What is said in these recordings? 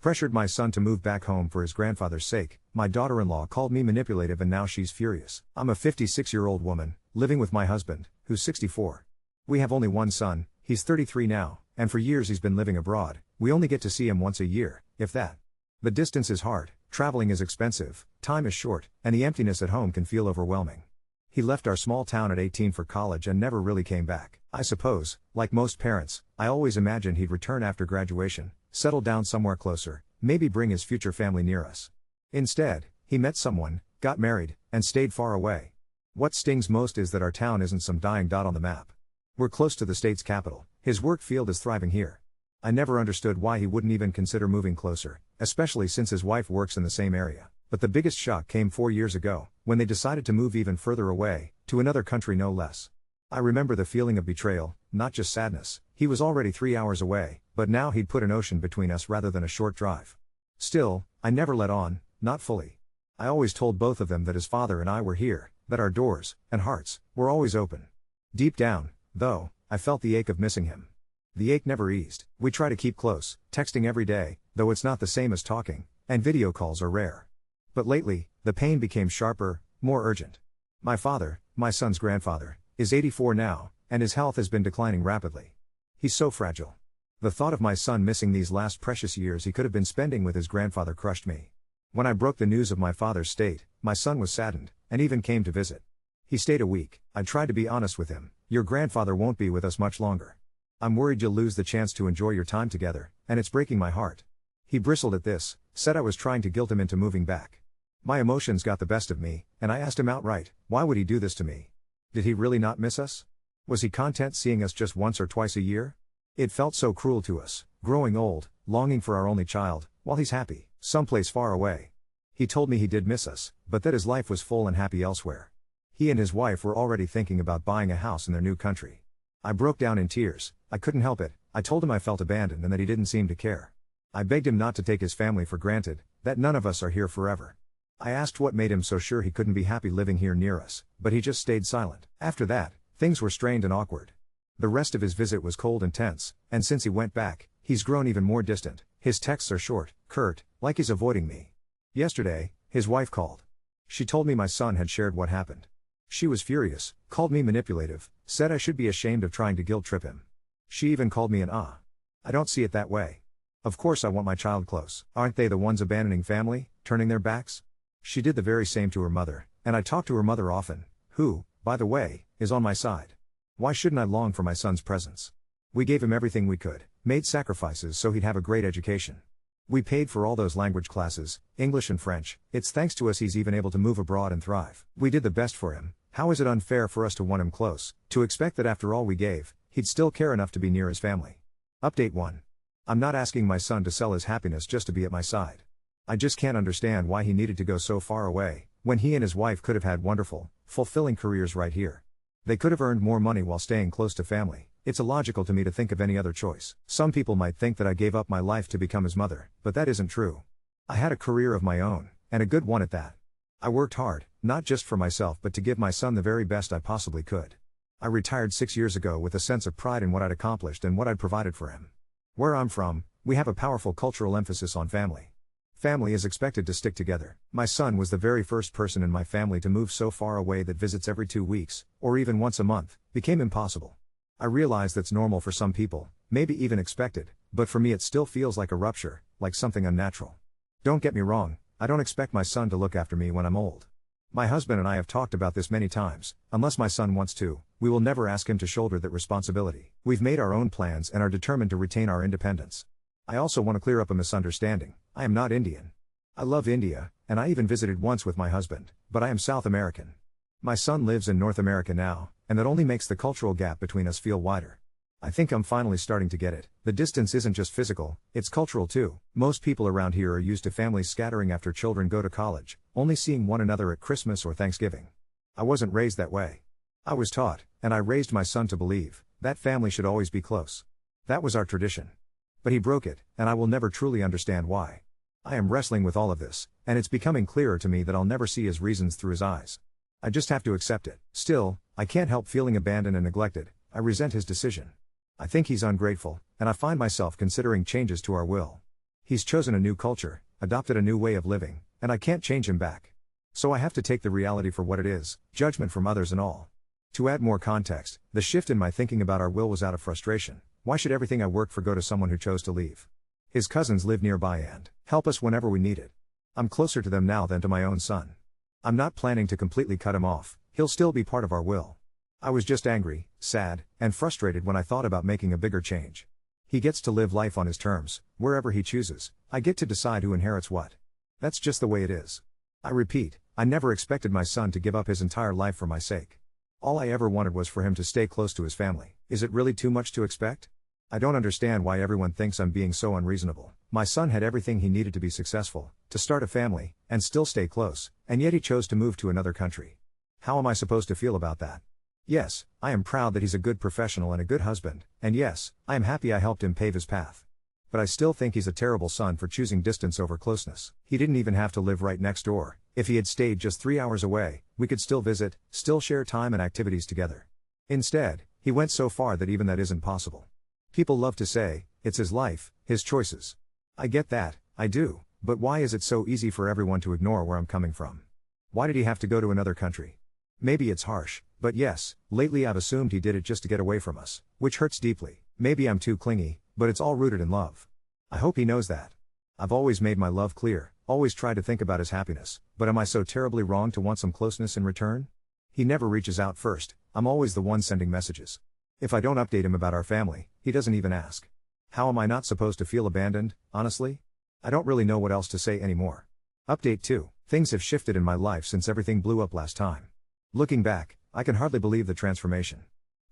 Pressured my son to move back home for his grandfather's sake. My daughter-in-law called me manipulative and now she's furious. I'm a 56-year-old woman, living with my husband, who's 64. We have only one son, he's 33 now, and for years he's been living abroad. We only get to see him once a year, if that. The distance is hard, traveling is expensive, time is short, and the emptiness at home can feel overwhelming. He left our small town at 18 for college and never really came back. I suppose, like most parents, I always imagined he'd return after graduation, settle down somewhere closer, maybe bring his future family near us. Instead, he met someone, got married, and stayed far away. What stings most is that our town isn't some dying dot on the map. We're close to the state's capital, his work field is thriving here. I never understood why he wouldn't even consider moving closer, especially since his wife works in the same area. But the biggest shock came 4 years ago, when they decided to move even further away, to another country no less. I remember the feeling of betrayal, not just sadness. He was already 3 hours away, but now he'd put an ocean between us rather than a short drive. Still, I never let on, not fully. I always told both of them that his father and I were here, that our doors, and hearts, were always open. Deep down, though, I felt the ache of missing him. The ache never eased. We try to keep close, texting every day, though it's not the same as talking, and video calls are rare. But lately, the pain became sharper, more urgent. My father, my son's grandfather, is 84 now, and his health has been declining rapidly. He's so fragile. The thought of my son missing these last precious years he could have been spending with his grandfather crushed me. When I broke the news of my father's state, my son was saddened, and even came to visit. He stayed a week. I tried to be honest with him. Your grandfather won't be with us much longer. I'm worried you'll lose the chance to enjoy your time together, and it's breaking my heart. He bristled at this, said I was trying to guilt him into moving back. My emotions got the best of me, and I asked him outright, why would he do this to me? Did he really not miss us? Was he content seeing us just once or twice a year? It felt so cruel to us, growing old, longing for our only child, while he's happy, someplace far away. He told me he did miss us, but that his life was full and happy elsewhere. He and his wife were already thinking about buying a house in their new country. I broke down in tears. I couldn't help it. I told him I felt abandoned and that he didn't seem to care. I begged him not to take his family for granted, that none of us are here forever. I asked what made him so sure he couldn't be happy living here near us, but he just stayed silent. After that, things were strained and awkward. The rest of his visit was cold and tense, and since he went back, he's grown even more distant. His texts are short, curt, like he's avoiding me. Yesterday, his wife called. She told me my son had shared what happened. She was furious, called me manipulative, said I should be ashamed of trying to guilt trip him. She even called me an I don't see it that way. Of course I want my child close. Aren't they the ones abandoning family, turning their backs? She did the very same to her mother, and I talk to her mother often, who, by the way, is on my side. Why shouldn't I long for my son's presence? We gave him everything we could, made sacrifices so he'd have a great education. We paid for all those language classes, English and French. It's thanks to us he's even able to move abroad and thrive. We did the best for him. How is it unfair for us to want him close, to expect that after all we gave, he'd still care enough to be near his family? Update 1. I'm not asking my son to sell his happiness just to be at my side. I just can't understand why he needed to go so far away, when he and his wife could have had wonderful, fulfilling careers right here. They could have earned more money while staying close to family. It's illogical to me to think of any other choice. Some people might think that I gave up my life to become his mother, but that isn't true. I had a career of my own, and a good one at that. I worked hard, not just for myself but to give my son the very best I possibly could. I retired 6 years ago with a sense of pride in what I'd accomplished and what I'd provided for him. Where I'm from, we have a powerful cultural emphasis on family. Family is expected to stick together. My son was the very first person in my family to move so far away that visits every 2 weeks, or even once a month, became impossible. I realize that's normal for some people, maybe even expected, but for me it still feels like a rupture, like something unnatural. Don't get me wrong, I don't expect my son to look after me when I'm old. My husband and I have talked about this many times. Unless my son wants to, we will never ask him to shoulder that responsibility. We've made our own plans and are determined to retain our independence. I also want to clear up a misunderstanding. I am not Indian. I love India, and I even visited once with my husband, but I am South American. My son lives in North America now, and that only makes the cultural gap between us feel wider. I think I'm finally starting to get it. The distance isn't just physical, it's cultural too. Most people around here are used to families scattering after children go to college, only seeing one another at Christmas or Thanksgiving. I wasn't raised that way. I was taught, and I raised my son to believe, that family should always be close. That was our tradition. But he broke it, and I will never truly understand why. I am wrestling with all of this, and it's becoming clearer to me that I'll never see his reasons through his eyes. I just have to accept it. Still, I can't help feeling abandoned and neglected. I resent his decision. I think he's ungrateful, and I find myself considering changes to our will. He's chosen a new culture, adopted a new way of living, and I can't change him back. So I have to take the reality for what it is, judgment from others and all. To add more context, the shift in my thinking about our will was out of frustration. Why should everything I work for go to someone who chose to leave? His cousins live nearby and help us whenever we need it. I'm closer to them now than to my own son. I'm not planning to completely cut him off, he'll still be part of our will. I was just angry, sad, and frustrated when I thought about making a bigger change. He gets to live life on his terms, wherever he chooses. I get to decide who inherits what. That's just the way it is. I repeat, I never expected my son to give up his entire life for my sake. All I ever wanted was for him to stay close to his family. Is it really too much to expect? I don't understand why everyone thinks I'm being so unreasonable. My son had everything he needed to be successful, to start a family, and still stay close, and yet he chose to move to another country. How am I supposed to feel about that? Yes, I am proud that he's a good professional and a good husband, and yes, I am happy I helped him pave his path. But I still think he's a terrible son for choosing distance over closeness. He didn't even have to live right next door. If he had stayed just 3 hours away, we could still visit, still share time and activities together. Instead, he went so far that even that isn't possible. People love to say, it's his life, his choices. I get that, I do, but why is it so easy for everyone to ignore where I'm coming from? Why did he have to go to another country? Maybe it's harsh, but yes, lately I've assumed he did it just to get away from us, which hurts deeply. Maybe I'm too clingy, but it's all rooted in love. I hope he knows that. I've always made my love clear, always tried to think about his happiness, but am I so terribly wrong to want some closeness in return? He never reaches out first, I'm always the one sending messages. If I don't update him about our family, he doesn't even ask. How am I not supposed to feel abandoned, honestly? I don't really know what else to say anymore. Update 2. Things have shifted in my life since everything blew up last time. Looking back, I can hardly believe the transformation.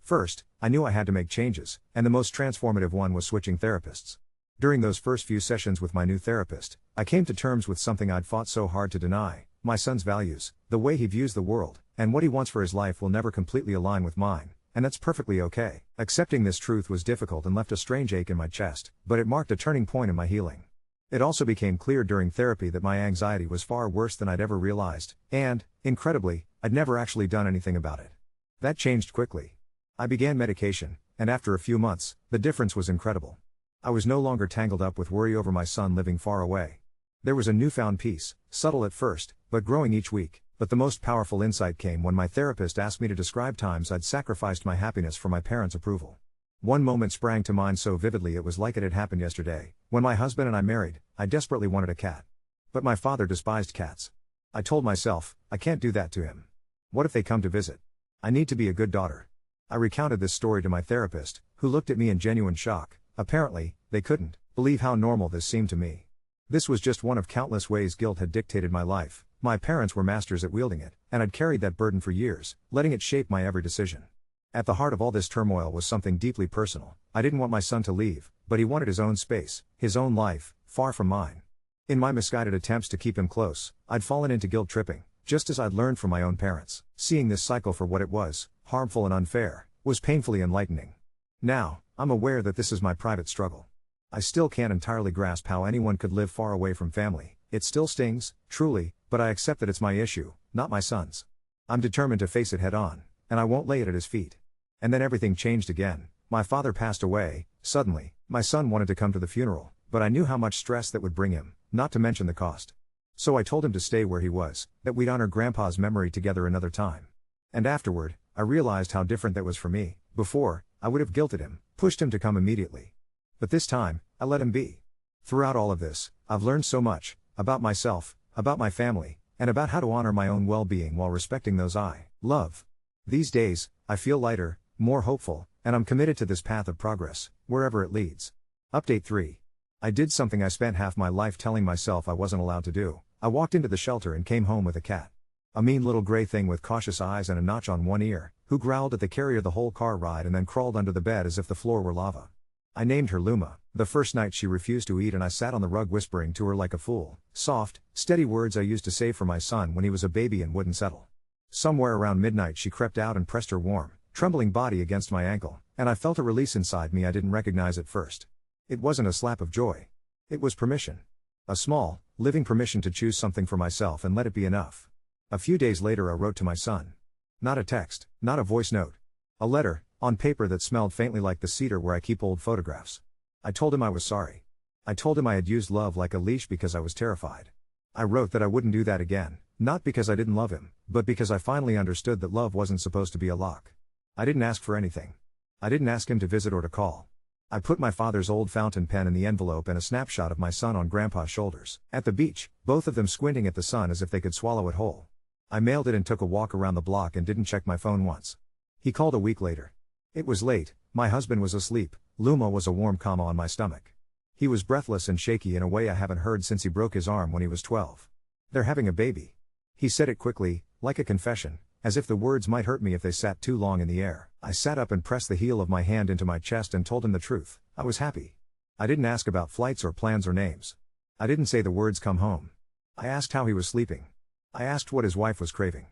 First, I knew I had to make changes, and the most transformative one was switching therapists. During those first few sessions with my new therapist, I came to terms with something I'd fought so hard to deny. My son's values, the way he views the world, and what he wants for his life will never completely align with mine, and that's perfectly okay. Accepting this truth was difficult and left a strange ache in my chest, but it marked a turning point in my healing. It also became clear during therapy that my anxiety was far worse than I'd ever realized, and, incredibly, I'd never actually done anything about it. That changed quickly. I began medication, and after a few months, the difference was incredible. I was no longer tangled up with worry over my son living far away. There was a newfound peace, subtle at first, but growing each week. But the most powerful insight came when my therapist asked me to describe times I'd sacrificed my happiness for my parents' approval. One moment sprang to mind so vividly it was like it had happened yesterday. When my husband and I married, I desperately wanted a cat. But my father despised cats. I told myself, I can't do that to him. What if they come to visit? I need to be a good daughter. I recounted this story to my therapist, who looked at me in genuine shock. Apparently, they couldn't believe how normal this seemed to me. This was just one of countless ways guilt had dictated my life. My parents were masters at wielding it, and I'd carried that burden for years, letting it shape my every decision. At the heart of all this turmoil was something deeply personal. I didn't want my son to leave, but he wanted his own space, his own life, far from mine. In my misguided attempts to keep him close, I'd fallen into guilt tripping, just as I'd learned from my own parents. Seeing this cycle for what it was, harmful and unfair, was painfully enlightening. Now, I'm aware that this is my private struggle. I still can't entirely grasp how anyone could live far away from family. It still stings, truly, but I accept that it's my issue, not my son's. I'm determined to face it head on, and I won't lay it at his feet. And then everything changed again. My father passed away, suddenly. My son wanted to come to the funeral, but I knew how much stress that would bring him, not to mention the cost. So I told him to stay where he was, that we'd honor Grandpa's memory together another time. And afterward, I realized how different that was for me. Before, I would have guilted him, pushed him to come immediately. But this time, I let him be. Throughout all of this, I've learned so much, about myself, about my family, and about how to honor my own well-being while respecting those I love. These days, I feel lighter, more hopeful, and I'm committed to this path of progress, wherever it leads. Update 3. I did something I spent half my life telling myself I wasn't allowed to do. I walked into the shelter and came home with a cat. A mean little gray thing with cautious eyes and a notch on one ear, who growled at the carrier the whole car ride and then crawled under the bed as if the floor were lava. I named her Luma. The first night she refused to eat and I sat on the rug whispering to her like a fool. Soft, steady words I used to say for my son when he was a baby and wouldn't settle. Somewhere around midnight she crept out and pressed her warm, trembling body against my ankle, and I felt a release inside me I didn't recognize at first. It wasn't a slap of joy. It was permission. A small, living permission to choose something for myself and let it be enough. A few days later I wrote to my son. Not a text, not a voice note. A letter, on paper that smelled faintly like the cedar where I keep old photographs. I told him I was sorry. I told him I had used love like a leash because I was terrified. I wrote that I wouldn't do that again, not because I didn't love him, but because I finally understood that love wasn't supposed to be a lock. I didn't ask for anything. I didn't ask him to visit or to call. I put my father's old fountain pen in the envelope and a snapshot of my son on Grandpa's shoulders, at the beach, both of them squinting at the sun as if they could swallow it whole. I mailed it and took a walk around the block and didn't check my phone once. He called a week later. It was late, my husband was asleep, Luma was a warm comma on my stomach. He was breathless and shaky in a way I haven't heard since he broke his arm when he was 12. They're having a baby. He said it quickly, like a confession, as if the words might hurt me if they sat too long in the air. I sat up and pressed the heel of my hand into my chest and told him the truth. I was happy. I didn't ask about flights or plans or names. I didn't say the words "come home." I asked how he was sleeping. I asked what his wife was craving.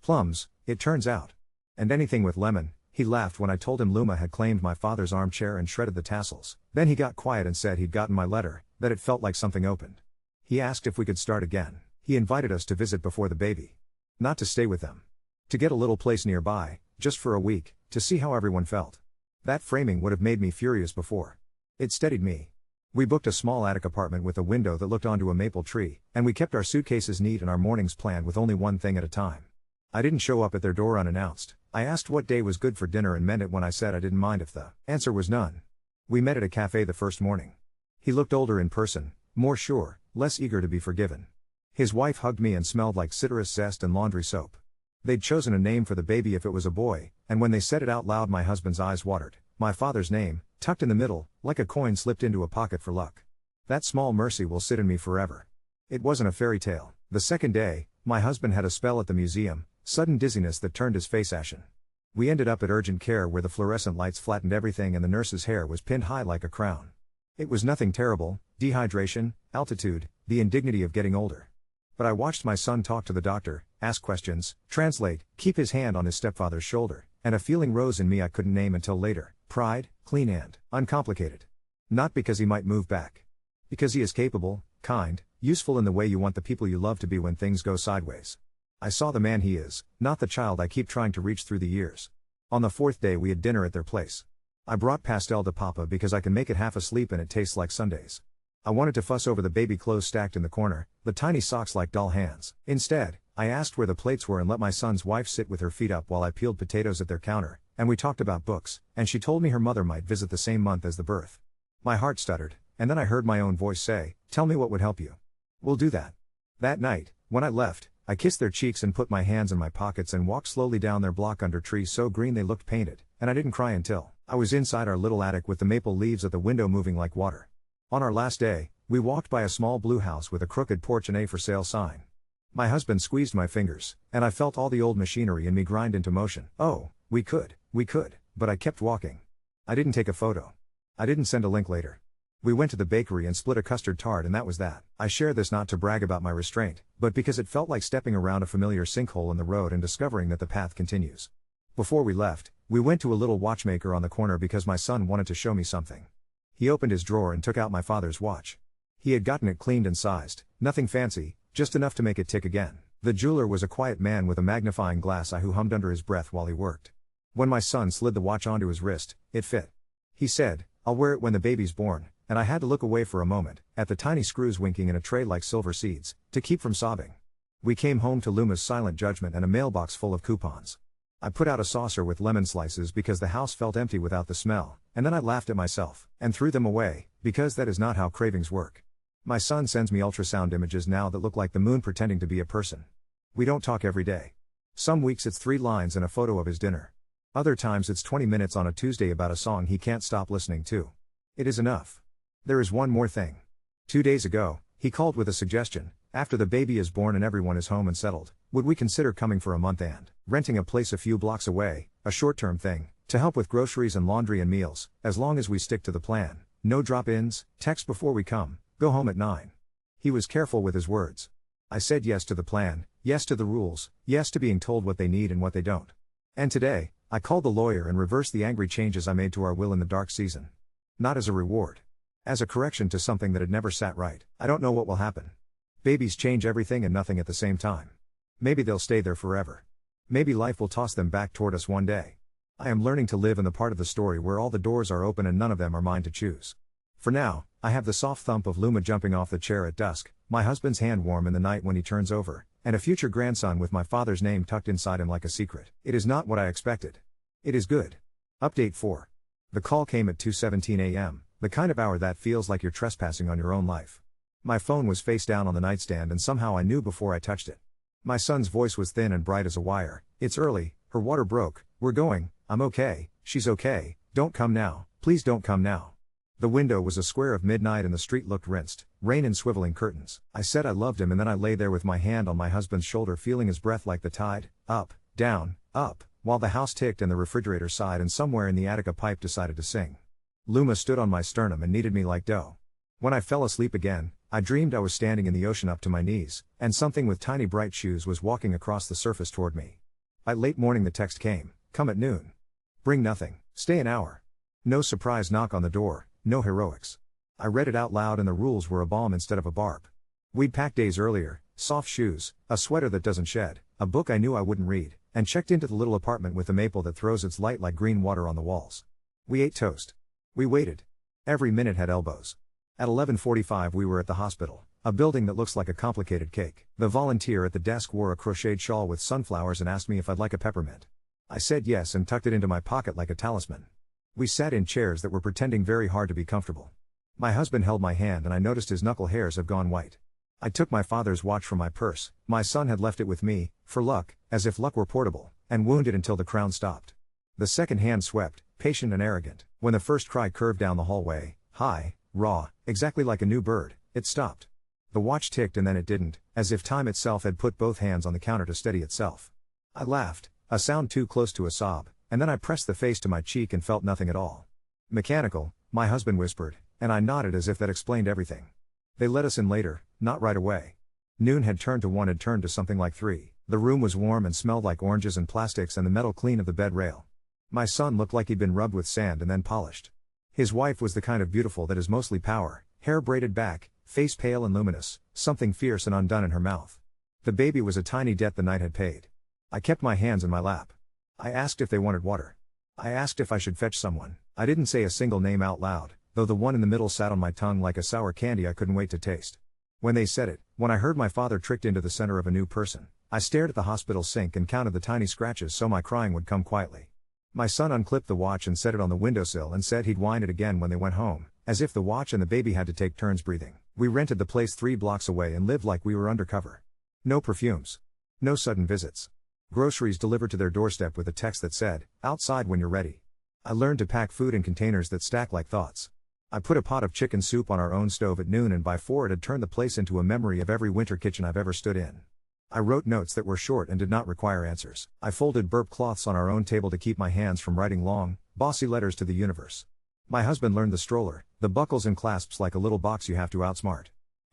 Plums, it turns out. And anything with lemon. He laughed when I told him Luma had claimed my father's armchair and shredded the tassels. Then he got quiet and said he'd gotten my letter, that it felt like something opened. He asked if we could start again. He invited us to visit before the baby. Not to stay with them. To get a little place nearby, just for a week, to see how everyone felt. That framing would have made me furious before. It steadied me. We booked a small attic apartment with a window that looked onto a maple tree, and we kept our suitcases neat and our mornings planned with only one thing at a time. I didn't show up at their door unannounced. I asked what day was good for dinner and meant it when I said I didn't mind if the answer was none. We met at a cafe the first morning. He looked older in person, more sure, less eager to be forgiven. His wife hugged me and smelled like citrus zest and laundry soap. They'd chosen a name for the baby if it was a boy, and when they said it out loud my husband's eyes watered. My father's name, tucked in the middle, like a coin slipped into a pocket for luck. That small mercy will sit in me forever. It wasn't a fairy tale. The second day, my husband had a spell at the museum, sudden dizziness that turned his face ashen. We ended up at urgent care where the fluorescent lights flattened everything and the nurse's hair was pinned high like a crown. It was nothing terrible, dehydration, altitude, the indignity of getting older. But I watched my son talk to the doctor, ask questions, translate, keep his hand on his stepfather's shoulder, and a feeling rose in me I couldn't name until later. Pride, clean and uncomplicated. Not because he might move back. Because he is capable, kind, useful in the way you want the people you love to be when things go sideways. I saw the man he is, not the child I keep trying to reach through the years. On the fourth day we had dinner at their place. I brought pastel to Papa because I can make it half asleep and it tastes like Sundays. I wanted to fuss over the baby clothes stacked in the corner, the tiny socks like doll hands. Instead, I asked where the plates were and let my son's wife sit with her feet up while I peeled potatoes at their counter, and we talked about books, and she told me her mother might visit the same month as the birth. My heart stuttered, and then I heard my own voice say, "Tell me what would help you. We'll do that." That night, when I left, I kissed their cheeks and put my hands in my pockets and walked slowly down their block under trees so green they looked painted, and I didn't cry until I was inside our little attic with the maple leaves at the window moving like water. On our last day, we walked by a small blue house with a crooked porch and a for sale sign. My husband squeezed my fingers, and I felt all the old machinery in me grind into motion. Oh, we could, but I kept walking. I didn't take a photo. I didn't send a link later. We went to the bakery and split a custard tart and that was that. I share this not to brag about my restraint, but because it felt like stepping around a familiar sinkhole in the road and discovering that the path continues. Before we left, we went to a little watchmaker on the corner because my son wanted to show me something. He opened his drawer and took out my father's watch. He had gotten it cleaned and sized, nothing fancy, just enough to make it tick again. The jeweler was a quiet man with a magnifying glass eye who hummed under his breath while he worked. When my son slid the watch onto his wrist, it fit. He said, "I'll wear it when the baby's born," and I had to look away for a moment, at the tiny screws winking in a tray like silver seeds, to keep from sobbing. We came home to Luma's silent judgment and a mailbox full of coupons. I put out a saucer with lemon slices because the house felt empty without the smell, and then I laughed at myself, and threw them away, because that is not how cravings work. My son sends me ultrasound images now that look like the moon pretending to be a person. We don't talk every day. Some weeks it's 3 lines and a photo of his dinner. Other times it's 20 minutes on a Tuesday about a song he can't stop listening to. It is enough. There is one more thing. 2 days ago, he called with a suggestion. After the baby is born and everyone is home and settled, would we consider coming for a month and renting a place a few blocks away, a short-term thing, to help with groceries and laundry and meals, as long as we stick to the plan. No drop-ins, text before we come, go home at 9. He was careful with his words. I said yes to the plan, yes to the rules, yes to being told what they need and what they don't. And today, I called the lawyer and reversed the angry changes I made to our will in the dark season. Not as a reward. As a correction to something that had never sat right. I don't know what will happen. Babies change everything and nothing at the same time. Maybe they'll stay there forever. Maybe life will toss them back toward us one day. I am learning to live in the part of the story where all the doors are open and none of them are mine to choose. For now, I have the soft thump of Luma jumping off the chair at dusk, my husband's hand warm in the night when he turns over, and a future grandson with my father's name tucked inside him like a secret. It is not what I expected. It is good. Update 4. The call came at 2:17 a.m., the kind of hour that feels like you're trespassing on your own life. My phone was face down on the nightstand and somehow I knew before I touched it. My son's voice was thin and bright as a wire. It's early, her water broke, we're going, I'm okay, she's okay, don't come now, please don't come now. The window was a square of midnight and the street looked rinsed, rain and swiveling curtains. I said I loved him and then I lay there with my hand on my husband's shoulder feeling his breath like the tide, up, while the house ticked and the refrigerator sighed and somewhere in the attic a pipe decided to sing. Luma stood on my sternum and kneaded me like dough. When I fell asleep again, I dreamed I was standing in the ocean up to my knees, and something with tiny bright shoes was walking across the surface toward me. At late morning the text came, come at noon. Bring nothing, stay an hour. No surprise knock on the door, no heroics. I read it out loud and the rules were a balm instead of a barb. We'd packed days earlier, soft shoes, a sweater that doesn't shed, a book I knew I wouldn't read, and checked into the little apartment with the maple that throws its light like green water on the walls. We ate toast. We waited. Every minute had elbows. At 11:45 we were at the hospital, a building that looks like a complicated cake. The volunteer at the desk wore a crocheted shawl with sunflowers and asked me if I'd like a peppermint. I said yes and tucked it into my pocket like a talisman. We sat in chairs that were pretending very hard to be comfortable. My husband held my hand and I noticed his knuckle hairs have gone white. I took my father's watch from my purse, my son had left it with me, for luck, as if luck were portable, and wound it until the crown stopped. The second hand swept, patient and arrogant. When the first cry curved down the hallway, high, raw, exactly like a new bird, it stopped. The watch ticked and then it didn't, as if time itself had put both hands on the counter to steady itself. I laughed, a sound too close to a sob, and then I pressed the face to my cheek and felt nothing at all. Mechanical, my husband whispered, and I nodded as if that explained everything. They let us in later, not right away. Noon had turned to 1 had turned to something like 3. The room was warm and smelled like oranges and plastics and the metal clean of the bed rail. My son looked like he'd been rubbed with sand and then polished. His wife was the kind of beautiful that is mostly power, hair braided back, face pale and luminous, something fierce and undone in her mouth. The baby was a tiny debt the night had paid. I kept my hands in my lap. I asked if they wanted water. I asked if I should fetch someone. I didn't say a single name out loud, though the one in the middle sat on my tongue like a sour candy I couldn't wait to taste. When they said it, when I heard my father tricked into the center of a new person, I stared at the hospital sink and counted the tiny scratches so my crying would come quietly. My son unclipped the watch and set it on the windowsill and said he'd wind it again when they went home, as if the watch and the baby had to take turns breathing. We rented the place 3 blocks away and lived like we were undercover. No perfumes. No sudden visits. Groceries delivered to their doorstep with a text that said, outside when you're ready. I learned to pack food in containers that stack like thoughts. I put a pot of chicken soup on our own stove at noon and by 4 it had turned the place into a memory of every winter kitchen I've ever stood in. I wrote notes that were short and did not require answers. I folded burp cloths on our own table to keep my hands from writing long, bossy letters to the universe. My husband learned the stroller, the buckles and clasps like a little box you have to outsmart.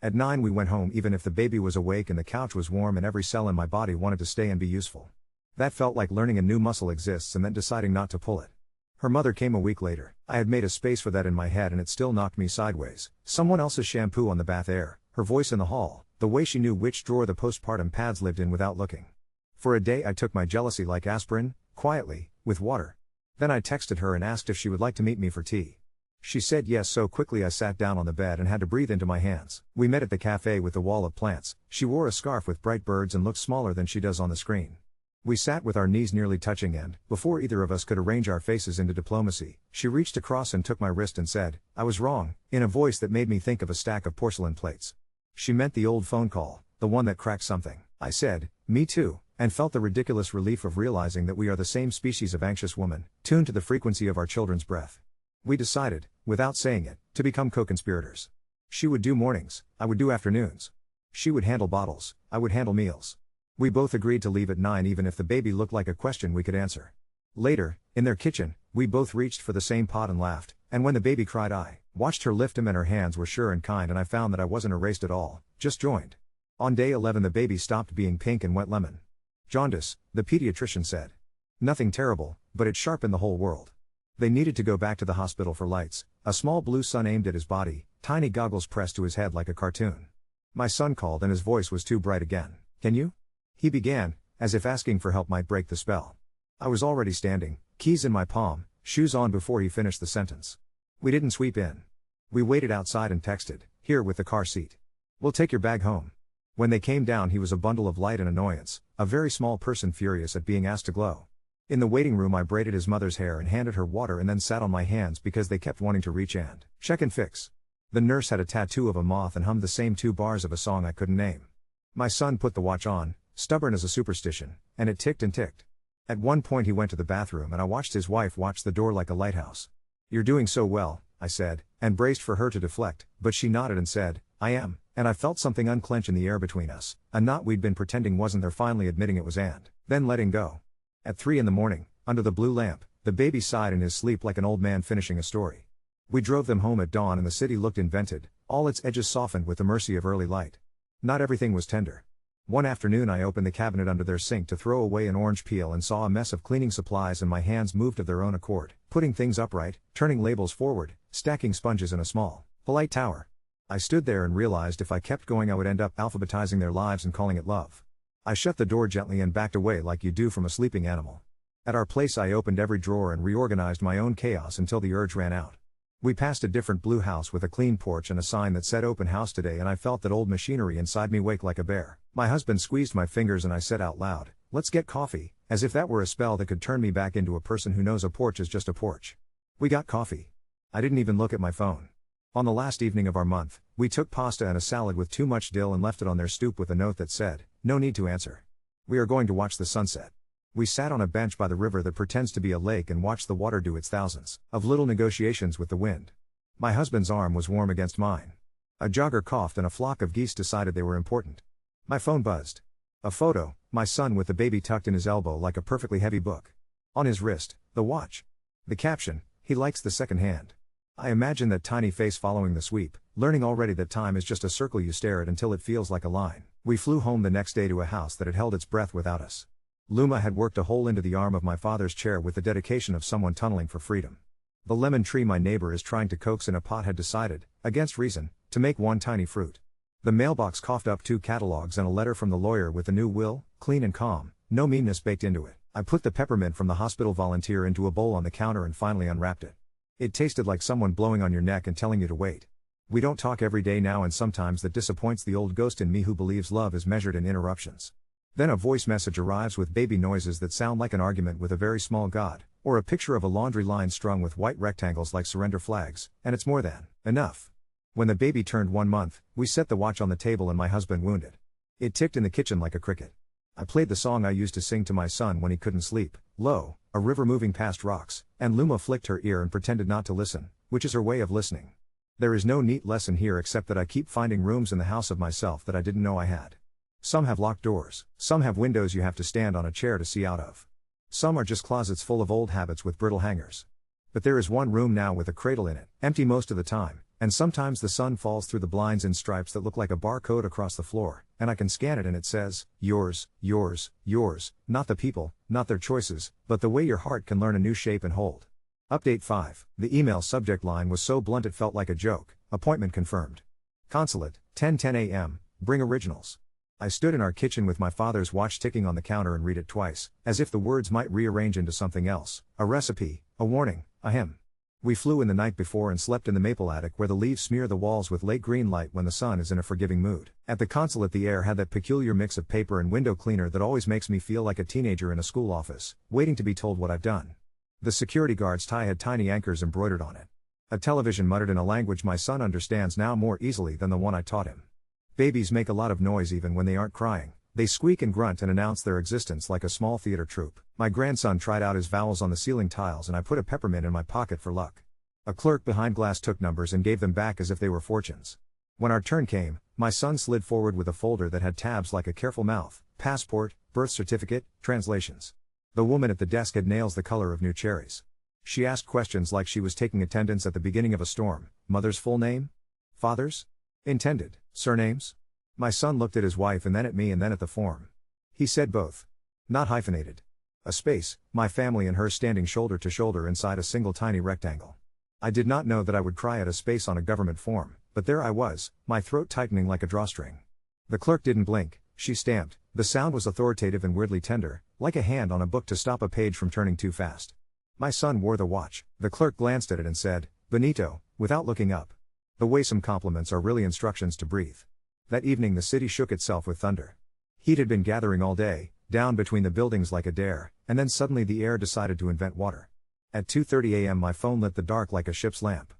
At 9 we went home even if the baby was awake and the couch was warm and every cell in my body wanted to stay and be useful. That felt like learning a new muscle exists and then deciding not to pull it. Her mother came a week later. I had made a space for that in my head and it still knocked me sideways. Someone else's shampoo on the bath air, her voice in the hall, the way she knew which drawer the postpartum pads lived in without looking. For a day I took my jealousy like aspirin, quietly, with water. Then I texted her and asked if she would like to meet me for tea. She said yes so quickly I sat down on the bed and had to breathe into my hands. We met at the cafe with the wall of plants. She wore a scarf with bright birds and looked smaller than she does on the screen. We sat with our knees nearly touching and, before either of us could arrange our faces into diplomacy, she reached across and took my wrist and said, I was wrong, in a voice that made me think of a stack of porcelain plates. She meant the old phone call, the one that cracked something. I said, me too, and felt the ridiculous relief of realizing that we are the same species of anxious woman, tuned to the frequency of our children's breath. We decided, without saying it, to become co-conspirators. She would do mornings, I would do afternoons. She would handle bottles, I would handle meals. We both agreed to leave at 9 even if the baby looked like a question we could answer. Later, in their kitchen, we both reached for the same pot and laughed, and when the baby cried I watched her lift him and her hands were sure and kind and I found that I wasn't erased at all, just joined. On day 11 the baby stopped being pink and went lemon. Jaundice, the pediatrician said. Nothing terrible, but it sharpened the whole world. They needed to go back to the hospital for lights, a small blue sun aimed at his body, tiny goggles pressed to his head like a cartoon. My son called and his voice was too bright again. Can you? He began, as if asking for help might break the spell. I was already standing, keys in my palm, shoes on before he finished the sentence. We didn't sweep in. We waited outside and texted, "Here with the car seat. We'll take your bag home." When they came down, he was a bundle of light and annoyance, a very small person furious at being asked to glow. In the waiting room, I braided his mother's hair and handed her water and then sat on my hands because they kept wanting to reach and check and fix. The nurse had a tattoo of a moth and hummed the same 2 bars of a song I couldn't name. My son put the watch on, stubborn as a superstition, and it ticked and ticked. At one point he went to the bathroom and I watched his wife watch the door like a lighthouse. "You're doing so well," I said, and braced for her to deflect, but she nodded and said, "I am," and I felt something unclench in the air between us, a knot we'd been pretending wasn't there finally admitting it was and then letting go. At 3 in the morning, under the blue lamp, the baby sighed in his sleep like an old man finishing a story. We drove them home at dawn and the city looked invented, all its edges softened with the mercy of early light. Not everything was tender. One afternoon I opened the cabinet under their sink to throw away an orange peel and saw a mess of cleaning supplies, and my hands moved of their own accord, putting things upright, turning labels forward, stacking sponges in a small, polite tower. I stood there and realized if I kept going I would end up alphabetizing their lives and calling it love. I shut the door gently and backed away like you do from a sleeping animal. At our place I opened every drawer and reorganized my own chaos until the urge ran out. We passed a different blue house with a clean porch and a sign that said "Open House Today," and I felt that old machinery inside me wake like a bear. My husband squeezed my fingers and I said out loud, "Let's get coffee," as if that were a spell that could turn me back into a person who knows a porch is just a porch. We got coffee. I didn't even look at my phone. On the last evening of our month, we took pasta and a salad with too much dill and left it on their stoop with a note that said, "No need to answer. We are going to watch the sunset." We sat on a bench by the river that pretends to be a lake and watched the water do its thousands of little negotiations with the wind. My husband's arm was warm against mine. A jogger coughed and a flock of geese decided they were important. My phone buzzed. A photo, my son with the baby tucked in his elbow like a perfectly heavy book. On his wrist, the watch. The caption, "He likes the second hand." I imagine that tiny face following the sweep, learning already that time is just a circle you stare at until it feels like a line. We flew home the next day to a house that had held its breath without us. Luma had worked a hole into the arm of my father's chair with the dedication of someone tunneling for freedom. The lemon tree my neighbor is trying to coax in a pot had decided, against reason, to make one tiny fruit. The mailbox coughed up 2 catalogs and a letter from the lawyer with the new will, clean and calm, no meanness baked into it. I put the peppermint from the hospital volunteer into a bowl on the counter and finally unwrapped it. It tasted like someone blowing on your neck and telling you to wait. We don't talk every day now, and sometimes that disappoints the old ghost in me who believes love is measured in interruptions. Then a voice message arrives with baby noises that sound like an argument with a very small god, or a picture of a laundry line strung with white rectangles like surrender flags, and it's more than enough. When the baby turned 1 month, we set the watch on the table and my husband wounded. It ticked in the kitchen like a cricket. I played the song I used to sing to my son when he couldn't sleep, "Lo, a river moving past rocks," and Luma flicked her ear and pretended not to listen, which is her way of listening. There is no neat lesson here except that I keep finding rooms in the house of myself that I didn't know I had. Some have locked doors, some have windows you have to stand on a chair to see out of. Some are just closets full of old habits with brittle hangers. But there is one room now with a cradle in it, empty most of the time, and sometimes the sun falls through the blinds in stripes that look like a barcode across the floor, and I can scan it and it says, yours, yours, yours, not the people, not their choices, but the way your heart can learn a new shape and hold. Update 5. The email subject line was so blunt it felt like a joke. Appointment confirmed. Consulate, 10:10 a.m., bring originals. I stood in our kitchen with my father's watch ticking on the counter and read it twice, as if the words might rearrange into something else, a recipe, a warning, a hymn. We flew in the night before and slept in the maple attic where the leaves smear the walls with late green light when the sun is in a forgiving mood. At the consulate the air had that peculiar mix of paper and window cleaner that always makes me feel like a teenager in a school office, waiting to be told what I've done. The security guard's tie had tiny anchors embroidered on it. A television muttered in a language my son understands now more easily than the one I taught him. Babies make a lot of noise even when they aren't crying. They squeak and grunt and announce their existence like a small theater troupe. My grandson tried out his vowels on the ceiling tiles and I put a peppermint in my pocket for luck. A clerk behind glass took numbers and gave them back as if they were fortunes. When our turn came, my son slid forward with a folder that had tabs like a careful mouth: passport, birth certificate, translations. The woman at the desk had nails the color of new cherries. She asked questions like she was taking attendance at the beginning of a storm. Mother's full name? Father's? Intended. Surnames? My son looked at his wife and then at me and then at the form. He said both. Not hyphenated. A space, my family and her standing shoulder to shoulder inside a single tiny rectangle. I did not know that I would cry at a space on a government form, but there I was, my throat tightening like a drawstring. The clerk didn't blink, she stamped. The sound was authoritative and weirdly tender, like a hand on a book to stop a page from turning too fast. My son wore the watch. The clerk glanced at it and said, "Benito," without looking up. The way some compliments are really instructions to breathe. That evening the city shook itself with thunder. Heat had been gathering all day, down between the buildings like a dare, and then suddenly the air decided to invent water. At 2:30 a.m. my phone lit the dark like a ship's lamp.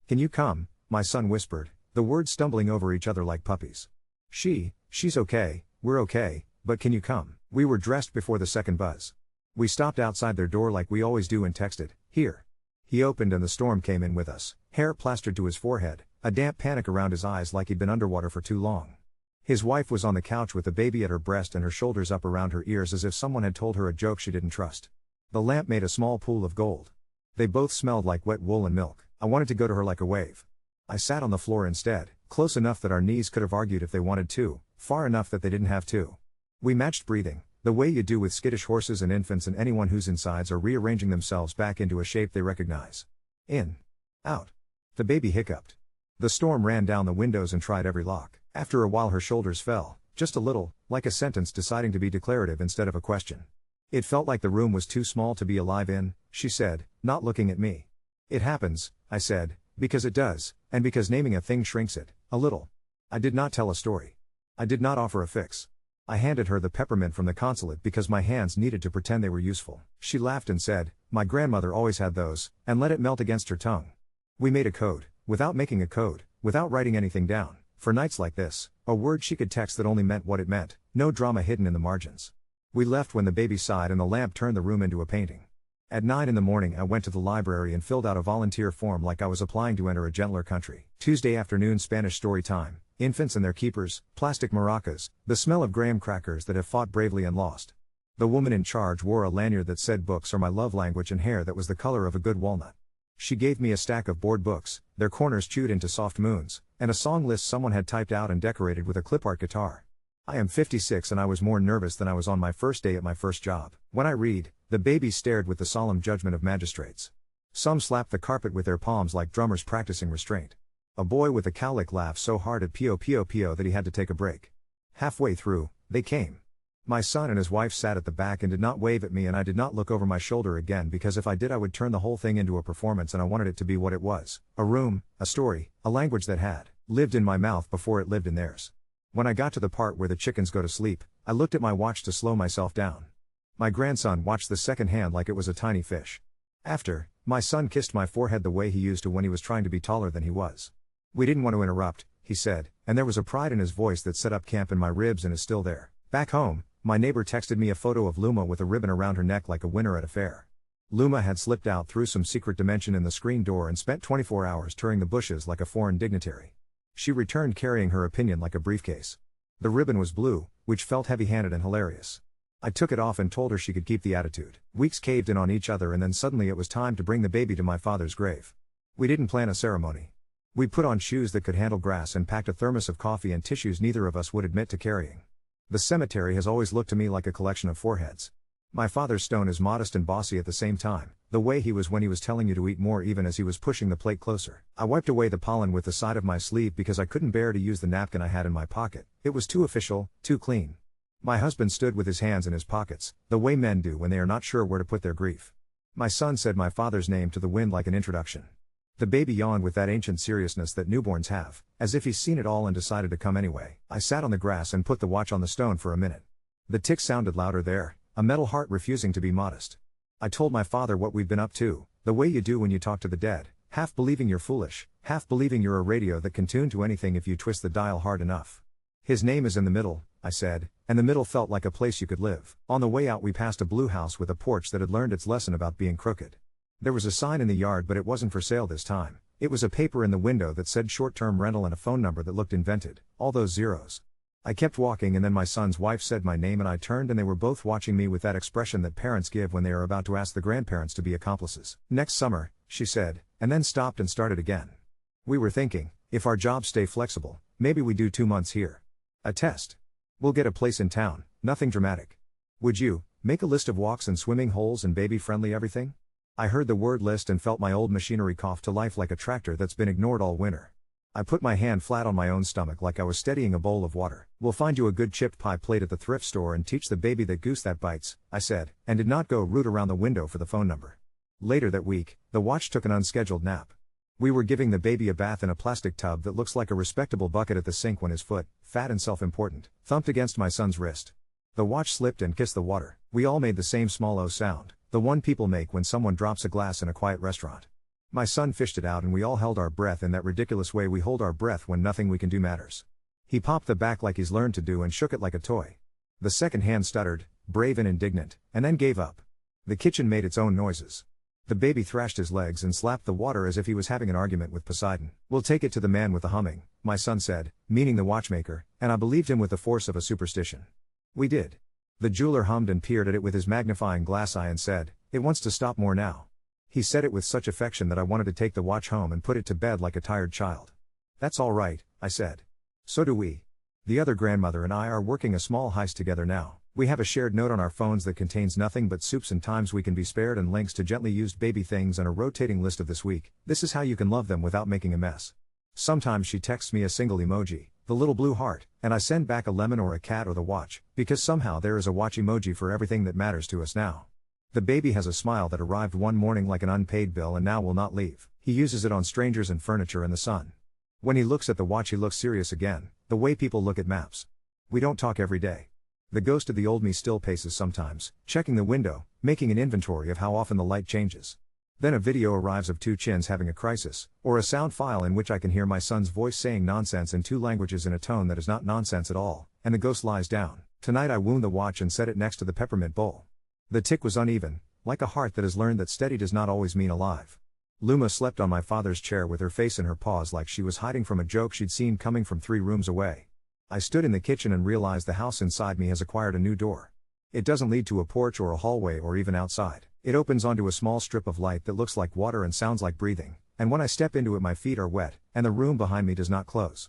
"Can you come?" my son whispered, the words stumbling over each other like puppies. She's okay, we're okay, but can you come?" We were dressed before the second buzz. We stopped outside their door like we always do and texted, "Here." He opened and the storm came in with us, hair plastered to his forehead, a damp panic around his eyes like he'd been underwater for too long. His wife was on the couch with the baby at her breast and her shoulders up around her ears as if someone had told her a joke she didn't trust. The lamp made a small pool of gold. They both smelled like wet wool and milk. I wanted to go to her like a wave. I sat on the floor instead, close enough that our knees could have argued if they wanted to, far enough that they didn't have to. We matched breathing, the way you do with skittish horses and infants and anyone whose insides are rearranging themselves back into a shape they recognize. In. Out. The baby hiccuped. The storm ran down the windows and tried every lock. After a while her shoulders fell, just a little, like a sentence deciding to be declarative instead of a question. "It felt like the room was too small to be alive in," she said, not looking at me. "It happens," I said, "because it does, and because naming a thing shrinks it, a little." I did not tell a story. I did not offer a fix. I handed her the peppermint from the consulate because my hands needed to pretend they were useful. She laughed and said, "My grandmother always had those," and let it melt against her tongue. We made a code, without making a code, without writing anything down, for nights like this, a word she could text that only meant what it meant, no drama hidden in the margins. We left when the baby sighed and the lamp turned the room into a painting. At 9 in the morning I went to the library and filled out a volunteer form like I was applying to enter a gentler country. Tuesday afternoon Spanish story time, infants and their keepers, plastic maracas, the smell of graham crackers that have fought bravely and lost. The woman in charge wore a lanyard that said books are my love language and hair that was the color of a good walnut. She gave me a stack of board books, their corners chewed into soft moons, and a song list someone had typed out and decorated with a clip-art guitar. I am 56 and I was more nervous than I was on my first day at my first job. When I read, the baby stared with the solemn judgment of magistrates. Some slapped the carpet with their palms like drummers practicing restraint. A boy with a cowlick laughed so hard at Pio Pio Pio that he had to take a break. Halfway through, they came. My son and his wife sat at the back and did not wave at me, and I did not look over my shoulder again because if I did I would turn the whole thing into a performance, and I wanted it to be what it was: a room, a story, a language that had lived in my mouth before it lived in theirs. When I got to the part where the chickens go to sleep, I looked at my watch to slow myself down. My grandson watched the second hand like it was a tiny fish. After, my son kissed my forehead the way he used to when he was trying to be taller than he was. "We didn't want to interrupt," he said, and there was a pride in his voice that set up camp in my ribs and is still there. Back home, my neighbor texted me a photo of Luma with a ribbon around her neck like a winner at a fair. Luma had slipped out through some secret dimension in the screen door and spent 24 hours touring the bushes like a foreign dignitary. She returned carrying her opinion like a briefcase. The ribbon was blue, which felt heavy-handed and hilarious. I took it off and told her she could keep the attitude. Weeks caved in on each other and then suddenly it was time to bring the baby to my father's grave. We didn't plan a ceremony. We put on shoes that could handle grass and packed a thermos of coffee and tissues neither of us would admit to carrying. The cemetery has always looked to me like a collection of foreheads. My father's stone is modest and bossy at the same time, the way he was when he was telling you to eat more even as he was pushing the plate closer. I wiped away the pollen with the side of my sleeve because I couldn't bear to use the napkin I had in my pocket. It was too official, too clean. My husband stood with his hands in his pockets, the way men do when they are not sure where to put their grief. My son said my father's name to the wind like an introduction. The baby yawned with that ancient seriousness that newborns have, as if he's seen it all and decided to come anyway. I sat on the grass and put the watch on the stone for a minute. The tick sounded louder there, a metal heart refusing to be modest. I told my father what we'd been up to, the way you do when you talk to the dead, half believing you're foolish, half believing you're a radio that can tune to anything if you twist the dial hard enough. "His name is in the middle," I said, and the middle felt like a place you could live. On the way out we passed a blue house with a porch that had learned its lesson about being crooked. There was a sign in the yard but it wasn't for sale this time. It was a paper in the window that said short-term rental and a phone number that looked invented, all those zeros. I kept walking and then my son's wife said my name and I turned and they were both watching me with that expression that parents give when they are about to ask the grandparents to be accomplices. "Next summer," she said, and then stopped and started again. "We were thinking, if our jobs stay flexible, maybe we do 2 months here. A test. We'll get a place in town, nothing dramatic. Would you make a list of walks and swimming holes and baby-friendly everything?" I heard the word list and felt my old machinery cough to life like a tractor that's been ignored all winter. I put my hand flat on my own stomach like I was steadying a bowl of water. "We'll find you a good chipped pie plate at the thrift store and teach the baby that goose that bites," I said, and did not go root around the window for the phone number. Later that week, the watch took an unscheduled nap. We were giving the baby a bath in a plastic tub that looks like a respectable bucket at the sink when his foot, fat and self-important, thumped against my son's wrist. The watch slipped and kissed the water. We all made the same small "oh" sound, the one people make when someone drops a glass in a quiet restaurant. My son fished it out and we all held our breath in that ridiculous way we hold our breath when nothing we can do matters. He popped the back like he's learned to do and shook it like a toy. The second hand stuttered, brave and indignant, and then gave up. The kitchen made its own noises. The baby thrashed his legs and slapped the water as if he was having an argument with Poseidon. "We'll take it to the man with the humming," my son said, meaning the watchmaker, and I believed him with the force of a superstition. We did. The jeweler hummed and peered at it with his magnifying glass eye and said, "It wants to stop more now." He said it with such affection that I wanted to take the watch home and put it to bed like a tired child. "That's all right," I said. "So do we." The other grandmother and I are working a small heist together now. We have a shared note on our phones that contains nothing but soups and times we can be spared and links to gently used baby things and a rotating list of this week. This is how you can love them without making a mess. Sometimes she texts me a single emoji, the little blue heart, and I send back a lemon or a cat or the watch, because somehow there is a watch emoji for everything that matters to us now. The baby has a smile that arrived one morning like an unpaid bill and now will not leave. He uses it on strangers and furniture and the sun. When he looks at the watch he looks serious again, the way people look at maps. We don't talk every day. The ghost of the old me still paces sometimes, checking the window, making an inventory of how often the light changes. Then a video arrives of two chins having a crisis, or a sound file in which I can hear my son's voice saying nonsense in two languages in a tone that is not nonsense at all, and the ghost lies down. Tonight I wound the watch and set it next to the peppermint bowl. The tick was uneven, like a heart that has learned that steady does not always mean alive. Luma slept on my father's chair with her face in her paws like she was hiding from a joke she'd seen coming from 3 rooms away. I stood in the kitchen and realized the house inside me has acquired a new door. It doesn't lead to a porch or a hallway or even outside. It opens onto a small strip of light that looks like water and sounds like breathing, and when I step into it my feet are wet, and the room behind me does not close.